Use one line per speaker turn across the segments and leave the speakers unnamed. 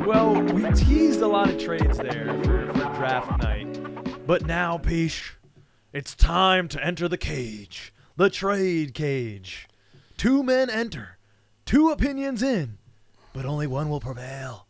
Well, we teased a lot of trades there for draft night. But now, Pich, it's time to enter the cage. The trade cage. 2 men enter. 2 opinions in. But only one will prevail.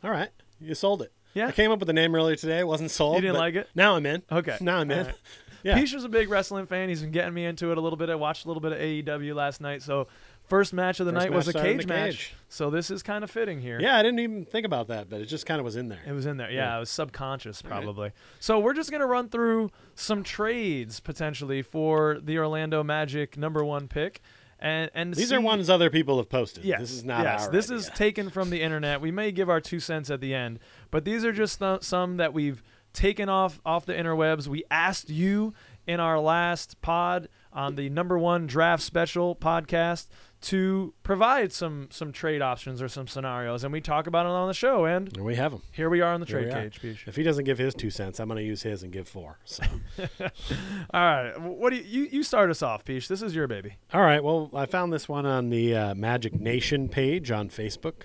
All right. You sold it.
Yeah.
I came up with a name earlier today. I wasn't sold.
You didn't like it?
Now I'm in.
Okay.
Now I'm in.
Right.
Yeah.
Pich is a big wrestling fan. He's been getting me into it a little bit. I watched a little bit of AEW last night. So first match of the night was a cage match. So this is kind of fitting here.
Yeah, I didn't even think about that, but it just kind of was in there.
It was in there. Yeah, it was subconscious probably. Right. So we're just going to run through some trades potentially for the Orlando Magic #1 pick. And
these are ones other people have posted.
Yes,
this is not our
This
idea.
is taken from the internet. We may give our 2 cents at the end, but these are just some that we've taken off the interwebs. We asked you in our last pod on the #1 draft special podcast to provide some trade options or some scenarios, and we talk about it on the show. And
we have them.
Here we are on the trade cage, Pich.
If he doesn't give his 2 cents, I'm going to use his and give 4. So,
all right. What do you start us off, Pich? This is your baby.
All right. Well, I found this one on the Magic Nation page on Facebook.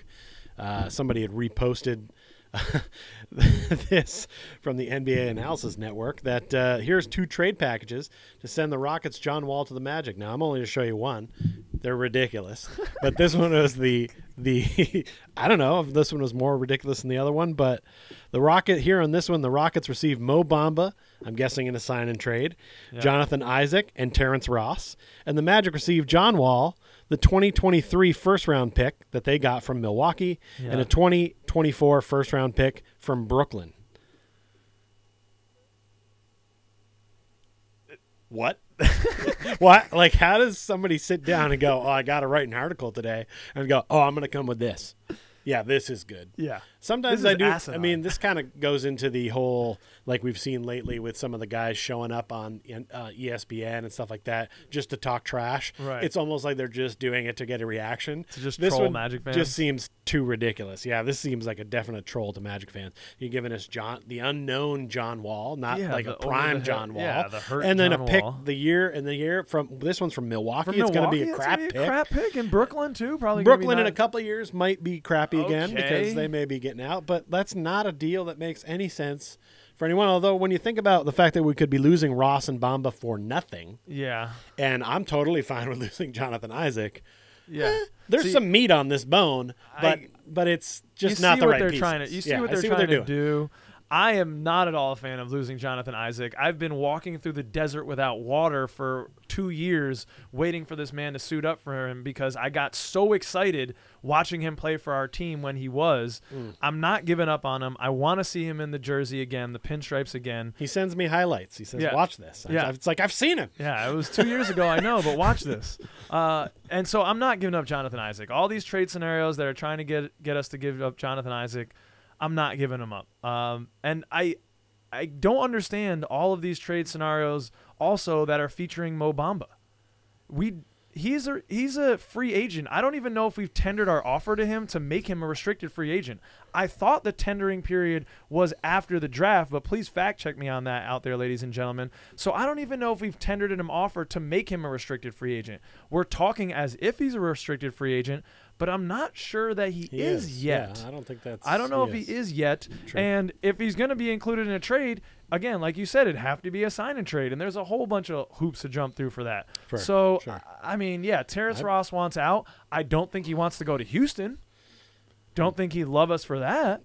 Somebody had reposted this from the NBA Analysis Network that here's 2 trade packages to send the Rockets John Wall to the Magic. Now, I'm only going to show you one. They're ridiculous. But this one was the I don't know if this one was more ridiculous than the other one, but the Rocket here on this one, the Rockets received Mo Bamba, I'm guessing in a sign and trade, Jonathan Isaac, and Terrence Ross. And the Magic received John Wall, the 2023 first-round pick that they got from Milwaukee, and a 2024 first-round pick from Brooklyn. What? What? Like, how does somebody sit down and go, oh, I got to write an article today, and go, oh, I'm going to come with this. Yeah, this is good.
Yeah.
Sometimes I do. Asinine. I mean, this kind of goes into the whole, like we've seen lately with some of the guys showing up on ESPN and stuff like that just to talk trash.
Right.
It's almost like they're just doing it to get a reaction.
To just
this
troll
one
Magic fans?
Just seems too ridiculous. Yeah, this seems like a definite troll to Magic fans. You're giving us the unknown John Wall, not like a prime John Wall.
Yeah, the hurt
and then
John
a pick
Wall.
the year from this one's from Milwaukee. It's going to be a crap pick.
Crap pick in Brooklyn too. Probably
Brooklyn in a couple of years might be crappy again
Okay.
because they may be getting out, but that's not a deal that makes any sense for anyone. Although when you think about the fact that we could be losing Ross and Bamba for nothing, and I'm totally fine with losing Jonathan Isaac.
Yeah,
there's some meat on this bone, but it's just not the right pieces.
You see what they're trying to do. I am not at all a fan of losing Jonathan Isaac. I've been walking through the desert without water for 2 years waiting for this man to suit up for him because I got so excited watching him play for our team when he was. I'm not giving up on him. I want to see him in the jersey again, the pinstripes again.
He sends me highlights. He says, watch this. It's like, I've seen him.
Yeah, it was 2 years ago, I know, but watch this. And so I'm not giving up Jonathan Isaac. All these trade scenarios that are trying to get us to give up Jonathan Isaac, I'm not giving him up. And I don't understand all of these trade scenarios also that are featuring Mo Bamba. He's a free agent. I don't even know if we've tendered our offer to him to make him a restricted free agent. I thought the tendering period was after the draft, but please fact check me on that out there, ladies and gentlemen. So I don't even know if we've tendered him offer to make him a restricted free agent. We're talking as if he's a restricted free agent, but I'm not sure that he is yet.
Yeah, I don't think that's.
I don't know if he is yet.
True.
And if he's going to be included in a trade, again, like you said, it'd have to be a sign and trade, and there's a whole bunch of hoops to jump through for that.
Sure.
I mean, yeah, Terrence Ross wants out. I don't think he wants to go to Houston. Don't think he'd love us for that.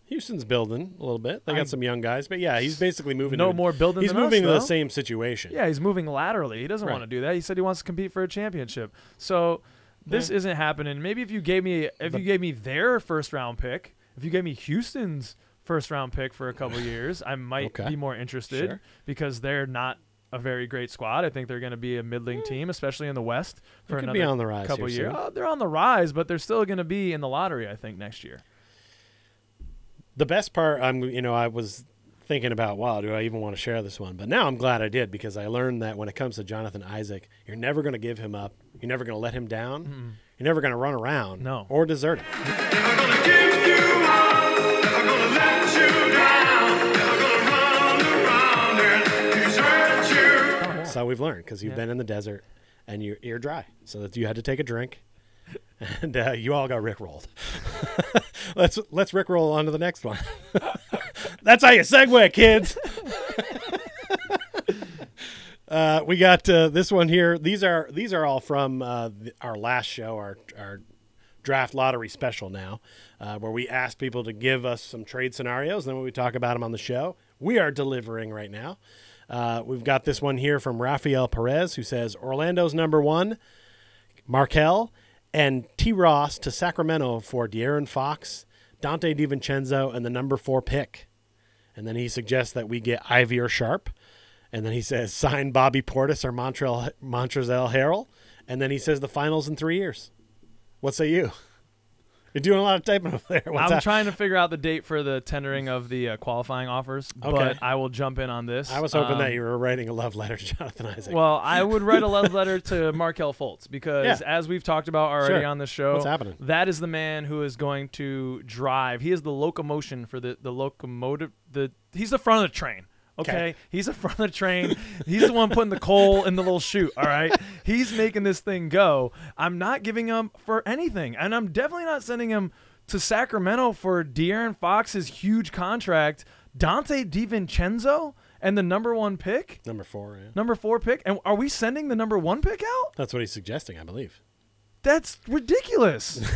Houston's building a little bit. They got some young guys, but yeah, he's basically moving.
More building.
He's
than
moving
us,
to the
though.
same situation.
Yeah, he's moving laterally. He doesn't want to do that. He said he wants to compete for a championship. So this isn't happening. Maybe if you gave me their first round pick, if you gave me Houston's first round pick for a couple years, I might be more interested because they're not a very great squad. I think they're going to be a middling team, especially in the West for another
be on the rise
couple
here
years. They're on the rise, but they're still going to be in the lottery, I think, next year.
The best part, I was thinking about, wow, do I even want to share this one? But now I'm glad I did because I learned that when it comes to Jonathan Isaac, you're never going to give him up. You're never going to let him down. Mm-hmm. You're never going to run around or desert him.
Never going to give you up. Never going to let you down. Never going to run around and desert you.
So we've learned because you've been in the desert and you're dry. So that you had to take a drink And you all got rickrolled. let's rickroll on to the next one. That's how you segue, kids. We got this one here. These are all from our last show, our draft lottery special now, where we asked people to give us some trade scenarios. Then when we talk about them on the show, we are delivering right now. We've got this one here from Rafael Perez, who says Orlando's number 1, Markel, and T. Ross to Sacramento for De'Aaron Fox, Dante DiVincenzo, and the number 4 pick. And then he suggests that we get Ivy or Sharp. And then he says sign Bobby Portis or Montrezl Harrell. And then he says the finals in 3 years. What say you? You're doing a lot of typing over there.
I'm trying to figure out the date for the tendering of the qualifying offers, but I will jump in on this.
I was hoping that you were writing a love letter to Jonathan Isaac.
Well, I would write a love letter to Markel Fultz because, as we've talked about already on this show,
what's happening?
That is the man who is going to drive. He is the locomotion for the locomotive. He's the front of the train. Okay, he's the front of the train. He's the one putting the coal in the little chute. All right, he's making this thing go. I'm not giving him for anything, and I'm definitely not sending him to Sacramento for De'Aaron Fox's huge contract, Dante DiVincenzo, and the number 1 pick.
Number 4, yeah.
Number 4 pick, and are we sending the number 1 pick out?
That's what he's suggesting, I believe.
That's ridiculous.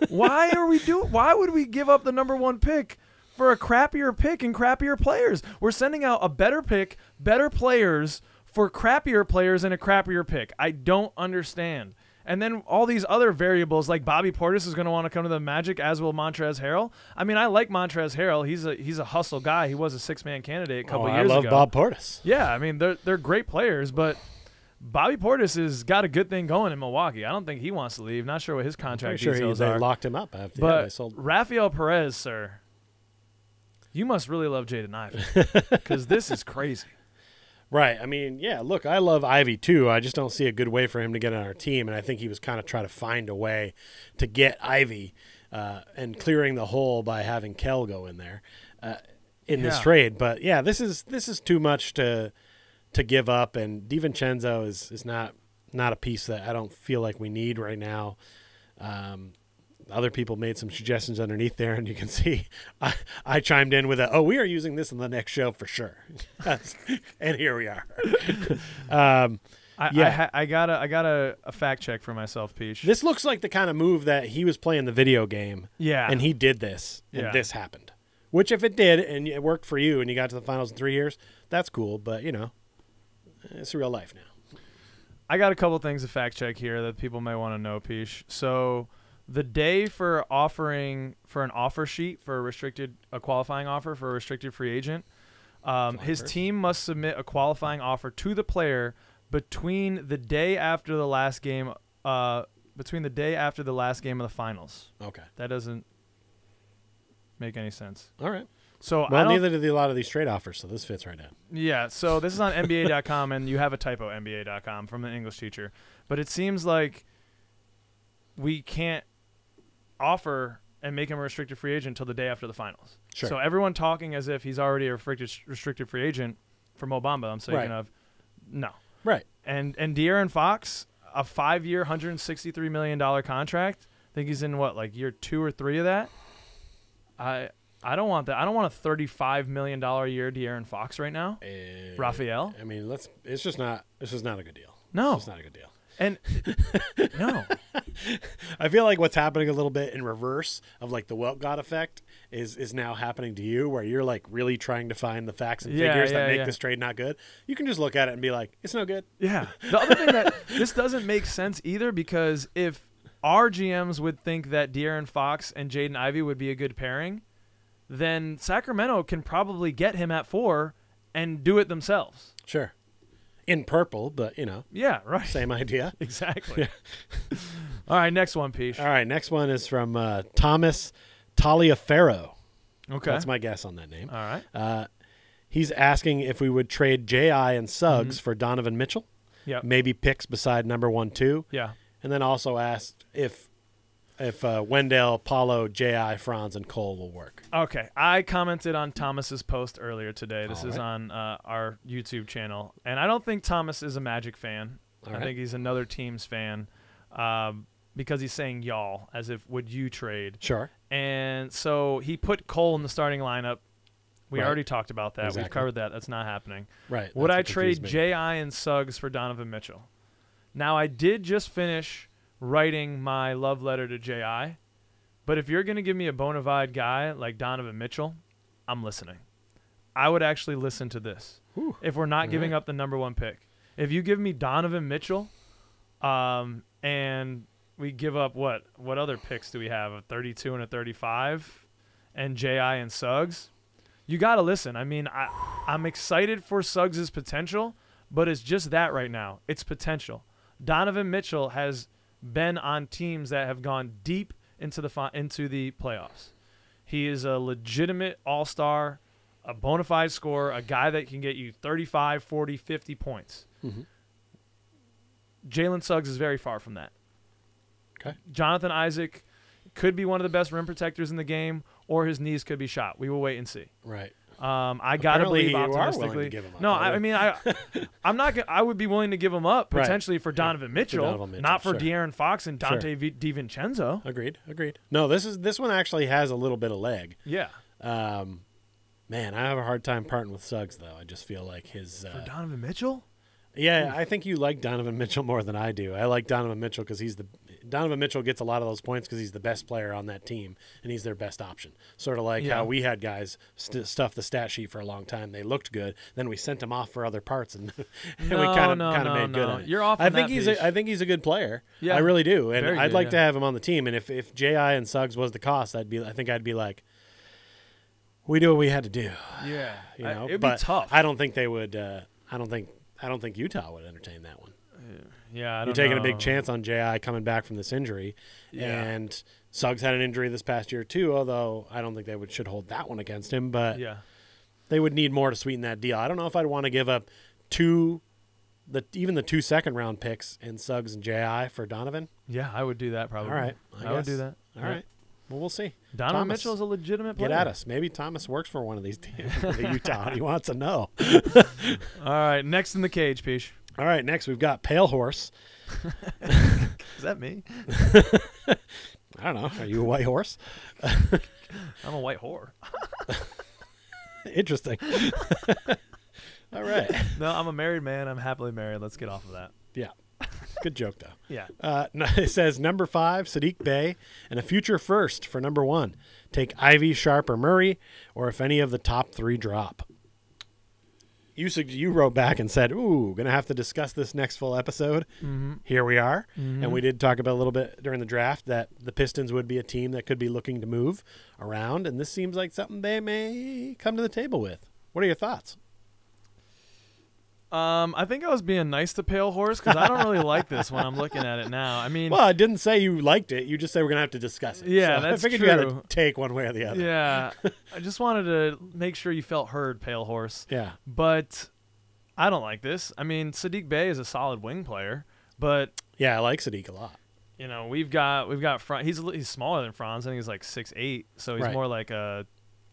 Why would we give up the number 1 pick for a crappier pick and crappier players? We're sending out a better pick, better players for crappier players and a crappier pick. I don't understand. And then all these other variables, like Bobby Portis is going to want to come to the Magic, as will Montrezl Harrell. I mean, I like Montrezl Harrell. He's a hustle guy. He was a 6-man candidate a couple years ago.
I love Bob Portis.
Yeah, I mean, they're great players, but Bobby Portis has got a good thing going in Milwaukee. I don't think he wants to leave. Not sure what his contract details are.
They locked him up.
But
they sold.
Rafael Perez, sir, you must really love Jaden Ivey because this is crazy.
Right. I mean, yeah, look, I love Ivy too. I just don't see a good way for him to get on our team. And I think he was kind of trying to find a way to get Ivy and clearing the hole by having Kell go in there in this trade. But, yeah, this is too much to give up. And DiVincenzo is not a piece that I don't feel like we need right now. Other people made some suggestions underneath there, and you can see I chimed in with we are using this in the next show for sure. And here we are.
I got a fact check for myself, Pich.
This looks like the kind of move that he was playing the video game, and he did this, and this happened. Which, if it did, and it worked for you, and you got to the finals in 3 years, that's cool, but, it's real life now.
I got a couple things to fact check here that people may want to know, Pich. So the day for offering for an offer sheet for a qualifying offer for a restricted free agent, his team must submit a qualifying offer to the player between the day after the last game, of the finals. Okay, that doesn't make any sense.
All right.
So
neither did a lot of these trade offers, so this fits right now.
Yeah, so this is on NBA.com, and you have a typo, NBA.com, from an English teacher. But it seems like we can't offer and make him a restricted free agent until the day after the finals. Sure. So everyone talking as if he's already a restricted free agent for Mo Bamba, I'm thinking of, no.
Right.
And De'Aaron Fox, a 5-year, $163 million contract. I think he's in, year 2 or 3 of that? I don't want that. I don't want a $35 million a year De'Aaron Fox right now. Raphael.
I mean, it's just not a good deal.
No.
It's not a good deal.
And no.
I feel like what's happening a little bit in reverse of the Wilt God effect is now happening to you, where you're really trying to find the facts and figures that make this trade not good. You can just look at it and be like, it's no good.
Yeah. The other thing that this doesn't make sense either, because if our GMs would think that De'Aaron Fox and Jaden Ivey would be a good pairing, then Sacramento can probably get him at 4 and do it themselves.
Sure. In purple, but,
Yeah, right.
Same idea.
Exactly. Yeah. All right, next one, Pish.
All right, next one is from Thomas Taliaferro.
Okay.
That's my guess on that name.
All right.
He's asking if we would trade J.I. and Suggs for Donovan Mitchell.
Yeah.
Maybe picks beside number 1, 2.
Yeah.
And then also asked if Wendell, Paulo, J.I., Franz, and Cole will work.
Okay. I commented on Thomas's post earlier today. This is on our YouTube channel. And I don't think Thomas is a Magic fan. I think he's another team's fan. because he's saying y'all as if would you trade.
Sure.
And so he put Cole in the starting lineup. We
Right.
already talked about that.
Exactly.
We've covered that. That's not happening.
Right.
Would
that's
I
what confused
trade
me.
J.I. and Suggs for Donovan Mitchell? Now, I did just finish writing my love letter to J.I., but if you're going to give me a bona fide guy like Donovan Mitchell, I'm listening. I would actually listen to this
Whew.
if we're not
All
giving
right.
up the number one pick. If you give me Donovan Mitchell and we give up what other picks do we have? A 32 and a 35 and J.I. and Suggs? You got to listen. I mean, I'm excited for Suggs' potential, but it's just that right now. It's potential. Donovan Mitchell has been on teams that have gone deep into the playoffs. He is a legitimate all-star, a bona fide scorer, a guy that can get you 35, 40, 50 points.
Mhm.
Jalen Suggs is very far from that.
Okay.
Jonathan Isaac could be one of the best rim protectors in the game, or his knees could be shot. We will wait and see.
Right.
I gotta
Apparently
believe
you are willing to
optimistically.
give him up,
No,
are
I
you?
mean, I'm not. I would be willing to give him up
Right.
potentially for Donovan Mitchell,
Donovan Mitchell,
not for
sure.
De'Aaron Fox and Dante DiVincenzo.
Agreed. No, this one actually has a little bit of leg.
Yeah,
Man, I have a hard time parting with Suggs though. I just feel like his.
for Donovan Mitchell.
Yeah, I think you like Donovan Mitchell more than I do. I like Donovan Mitchell because Donovan Mitchell gets a lot of those points because he's the best player on that team and he's their best option. Sort of like
Yeah.
how we had guys stuff the stat sheet for a long time. They looked good, then we sent them off for other parts, and, and we kind of made good on it.
You're off.
I
on
think
that
I think he's a good player.
Yeah,
I really do, and
very
I'd
good,
like
yeah.
to have him on the team. And if J.I. and Suggs was the cost, I think I'd be like, we do what we had to do.
Yeah,
You know,
it'd
but
be tough.
I don't think they would. I don't think Utah would entertain that one.
Yeah, I don't
You're taking
know.
a big chance on J.I. coming back from this injury,
Yeah.
and Suggs had an injury this past year too. Although I don't think they should hold that one against him, but
Yeah,
they would need more to sweeten that deal. I don't know if I'd want to give up even the 2 second-round picks in Suggs and J.I. for Donovan.
yeah, I would do that probably.
All right,
I would do that.
All right, well, we'll see.
Donovan
Thomas,
Mitchell is a legitimate player.
Get at us. Maybe Thomas works for one of these teams, the Utah. And he wants to know.
All right, next in the cage, Peach.
All right, next we've got Pale Horse.
Is that me?
I don't know. Are you a white horse?
I'm a white whore.
Interesting. All right.
No, I'm a married man. I'm happily married. Let's get off of that.
Yeah. Good joke, though.
Yeah.
It says number 5, Sadiq Bey, and a future first for number 1. Take Ivy, Sharp, or Murray, or if any of the top 3 drop. You wrote back and said, ooh, going to have to discuss this next full episode.
Mm-hmm.
Here we are. And we did talk about a little bit during the draft that the Pistons would be a team that could be looking to move around, and this seems like something they may come to the table with. What are your thoughts?
I think I was being nice to Pale Horse because I don't really like this when I'm looking at it now. I mean,
Well, I didn't say you liked it. You just said we're going to have to discuss it.
Yeah,
So
that's
I figured you had
true.
to take one way or the other.
yeah, I just wanted to make sure you felt heard, Pale Horse.
Yeah.
But I don't like this. I mean, Sadiq Bey is a solid wing player, but
Yeah, I like Sadiq a lot.
you know we've got he's smaller than Franz. I think he's like 6'8", so he's
Right.
more like a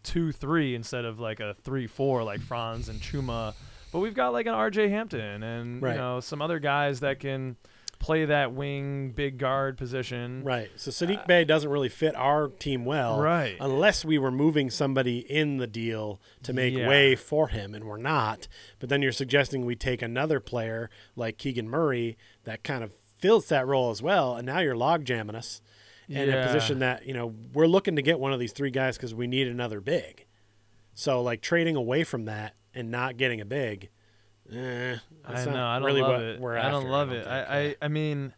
2-3 instead of like a 3-4 like Franz and Chuma. But we've got like an RJ Hampton and
Right.
you know some other guys that can play that wing big guard position.
Right. So Sadiq Bey doesn't really fit our team well.
Right.
Unless we were moving somebody in the deal to make
Yeah.
way for him, and we're not. But then you're suggesting we take another player like Keegan Murray that kind of fills that role as well, and now you're log jamming us in a
Yeah.
position that, you know, we're looking to get one of these 3 guys because we need another big. So, like, trading away from that and not getting a big, that's
I
not
know. I don't
really
love
what
it.
we're
I
after.
don't love
don't
it.
think.
I mean,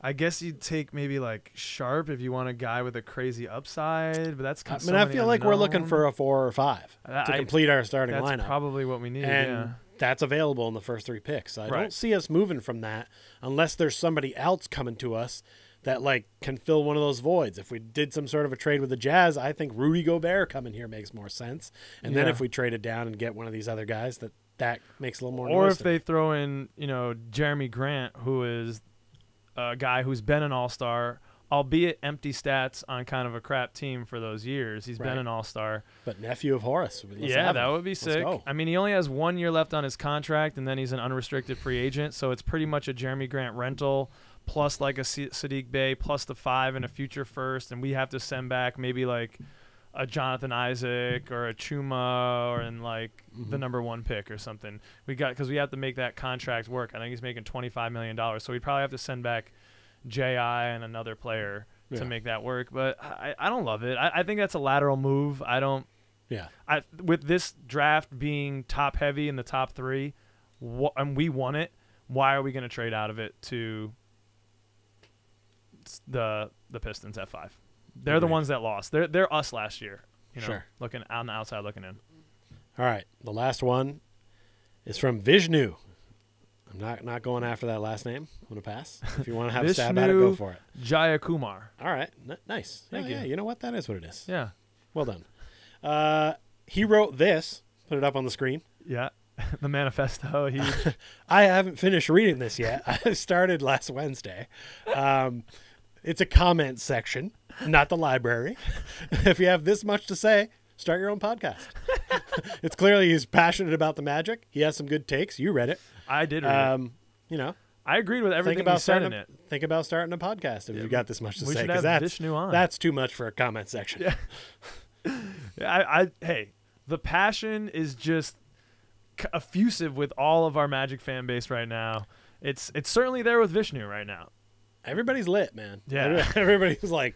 I guess you'd take maybe like Sharp if you want a guy with a crazy upside, but that's kind of.
I feel like we're looking for a 4 or 5 to complete our starting
That's
lineup.
probably what we need.
And
yeah.
that's available in the first 3 picks. So I
Right.
don't see us moving from that unless there's somebody else coming to us that like can fill one of those voids. If we did some sort of a trade with the Jazz, I think Rudy Gobert coming here makes more sense. And then
Yeah.
if we traded down and get one of these other guys, that makes a little more
Or
noise
if
to
they
me.
throw in, you know, Jeremy Grant, who is a guy who's been an all-star, albeit empty stats on kind of a crap team for those years. He's
Right.
been an all-star.
But nephew of Horace. let's
Yeah,
have
that
him.
would be
Let's
sick.
go.
I mean, he only has 1 year left on his contract, and then he's an unrestricted free agent, so it's pretty much a Jeremy Grant rental plus like a Sadiq Bey plus the 5 and a future first, and we have to send back maybe like a Jonathan Isaac or a Chuma or in like the number 1 pick or something. Because we have to make that contract work. I think he's making $25 million, so we'd probably have to send back J.I. and another player to make that work. But I don't love it. I think that's a lateral move. I don't.
Yeah.
With this draft being top heavy in the top 3, and we won it, why are we going to trade out of it to the Pistons at 5? They're the ones that lost. They're us last year.
Sure.
Looking on the outside, looking in.
All right. The last one is from Vishnu. I'm not going after that last name. I'm going to pass. If you want to have a stab at it, go for it.
Jayakumar.
All right. Nice.
Thank you.
Yeah, you know what? That is what it is.
Yeah.
Well done. He wrote this. Put it up on the screen.
Yeah. The manifesto.
I haven't finished reading this yet. I started last Wednesday. It's a comment section, not the library. If you have this much to say, start your own podcast. It's clearly he's passionate about the Magic. He has some good takes. You read it.
I did read it.
You know,
I agreed with everything he said in it.
Think about starting a podcast if you've got this much to say.
We should have Vishnu on.
That's too much for a comment section.
Yeah. Hey, the passion is just effusive with all of our Magic fan base right now. It's certainly there with Vishnu right now.
Everybody's lit, man.
Yeah.
Everybody's like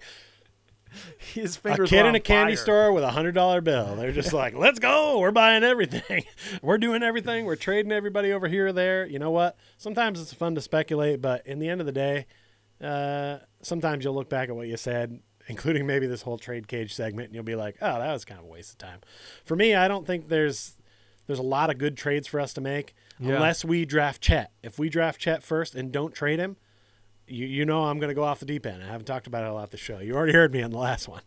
his fingers
a kid
were
in
on
a candy
fire.
store with $100 bill. They're just like, let's go. We're buying everything. We're doing everything. We're trading everybody over here or there. You know what? Sometimes it's fun to speculate, but in the end of the day, sometimes you'll look back at what you said, including maybe this whole trade cage segment, and you'll be like, oh, that was kind of a waste of time. For me, I don't think there's a lot of good trades for us to make unless we draft Chet. If we draft Chet first and don't trade him, you know I'm going to go off the deep end. I haven't talked about it a lot at the show. You already heard me on the last one.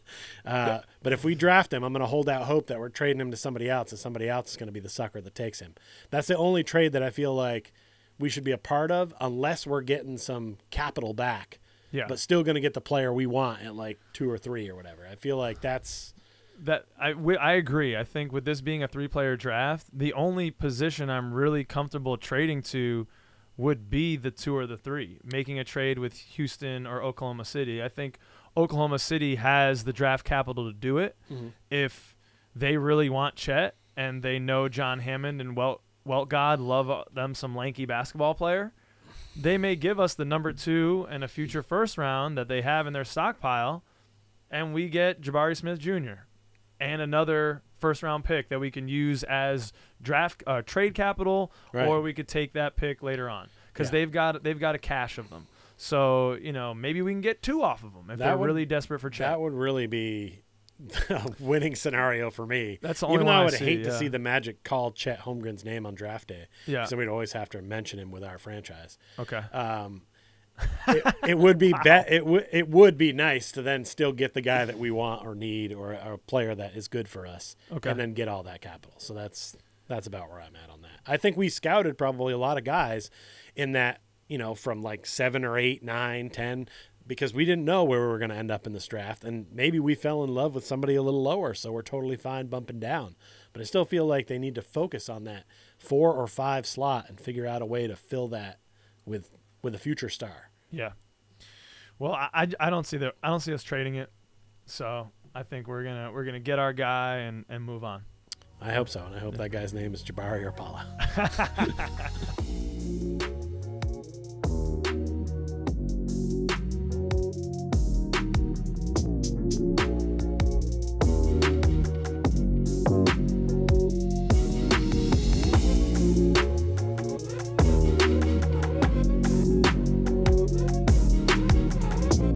But if we draft him, I'm going to hold out hope that we're trading him to somebody else, and somebody else is going to be the sucker that takes him. That's the only trade that I feel like we should be a part of unless we're getting some capital back, but still going to get the player we want at like 2 or 3 or whatever. I feel like that's –
I agree. I think with this being a 3-player draft, the only position I'm really comfortable trading to would be the 2 or the 3, making a trade with Houston or Oklahoma City. I think Oklahoma City has the draft capital to do it if they really want Chet and they know John Hammond and Weltgod love them some lanky basketball player. They may give us the number 2 and a future first round that they have in their stockpile, and we get Jabari Smith Jr. and another first-round pick that we can use as draft trade capital, or we could take that pick later on because they've got a cache of them. So maybe we can get 2 off of them if they're really desperate for Chet.
That would really be a winning scenario for me.
That's the only
Even
one
though I
I
would
see,
hate to see the Magic call Chet Holmgren's name on draft day.
Yeah,
so we'd always have to mention him with our franchise.
Okay.
It would be it would be nice to then still get the guy that we want or need or a player that is good for us, and then get all that capital. So that's about where I'm at on that. I think we scouted probably a lot of guys in that, from like 7 or 8, 9, 10, because we didn't know where we were going to end up in this draft, and maybe we fell in love with somebody a little lower, so we're totally fine bumping down. But I still feel like they need to focus on that 4 or 5 slot and figure out a way to fill that with a future star.
Yeah. Well, I don't see us trading it, so I think we're gonna get our guy and move on.
I hope so, and I hope that guy's name is Jabari or Paula.